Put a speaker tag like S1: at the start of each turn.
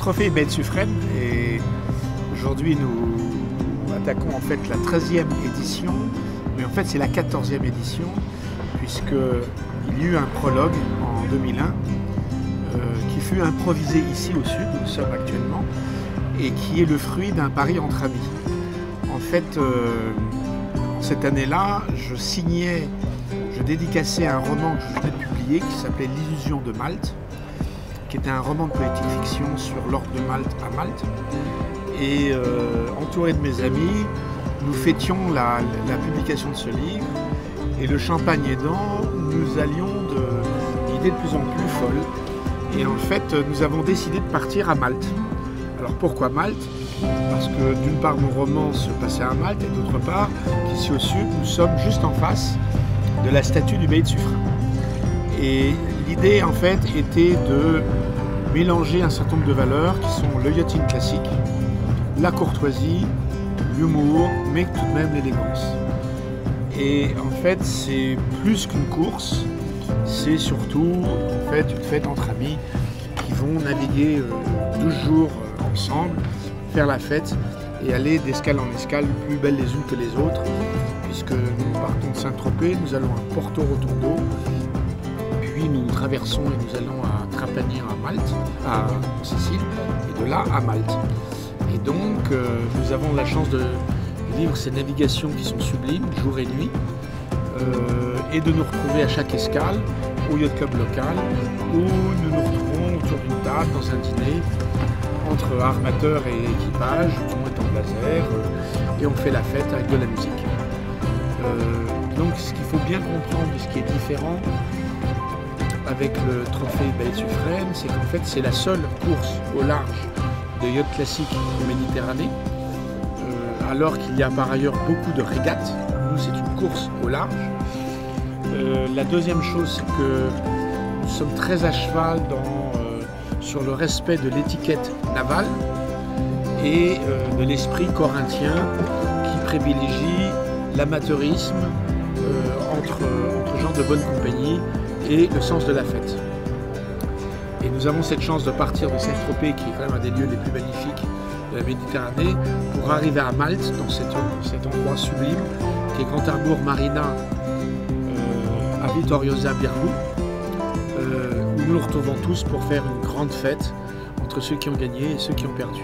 S1: trophée Baie de Suffren et aujourd'hui nous attaquons en fait la 13e édition, mais en fait c'est la 14e édition puisqu'il y a eu un prologue en 2001 qui fut improvisé ici au sud où nous sommes actuellement et qui est le fruit d'un pari entre amis. En fait, cette année-là, je dédicaçais un roman que je venais de publier qui s'appelait L'illusion de Malte, qui était un roman de poétique fiction sur l'ordre de Malte à Malte. Et entouré de mes amis, nous fêtions la publication de ce livre. Et le champagne aidant, nous allions d'idées de plus en plus folles. Et en fait, nous avons décidé de partir à Malte. Alors pourquoi Malte? Parce que d'une part, mon roman se passait à Malte, et d'autre part, qu'ici au sud, nous sommes juste en face de la statue du Baie de Suffren. Et l'idée, en fait, était de mélanger un certain nombre de valeurs qui sont le yachting classique, la courtoisie, l'humour, mais tout de même l'élégance. Et en fait, c'est plus qu'une course, c'est surtout en fait une fête entre amis qui vont naviguer 12 jours ensemble, faire la fête et aller d'escale en escale, plus belles les unes que les autres, puisque nous partons de Saint-Tropez, nous allons à Porto Rotondo, puis nous traversons et nous allons à Trapani à Malte, à Sicile, et de là à Malte. Et donc nous avons la chance de vivre ces navigations qui sont sublimes, jour et nuit, et de nous retrouver à chaque escale au yacht club local, où nous nous retrouvons autour d'une table dans un dîner entre armateurs et équipage, tout le monde est en blazer, et on fait la fête avec de la musique. Donc ce qu'il faut bien comprendre, ce qui est différent avec le trophée Baie de Suffren, c'est qu'en fait c'est la seule course au large de yacht classique en Méditerranée, alors qu'il y a par ailleurs beaucoup de régates. Nous, c'est une course au large. La deuxième chose, c'est que nous sommes très à cheval sur le respect de l'étiquette navale et de l'esprit corinthien qui privilégie l'amateurisme entre gens de bonne compagnie et le sens de la fête. Et nous avons cette chance de partir de Saint-Tropez, qui est quand même un des lieux les plus magnifiques de la Méditerranée, pour arriver à Malte, dans cet endroit sublime, qui est Grand Harbour Marina à Vittoriosa Birgu, où nous nous retrouvons tous pour faire une grande fête entre ceux qui ont gagné et ceux qui ont perdu.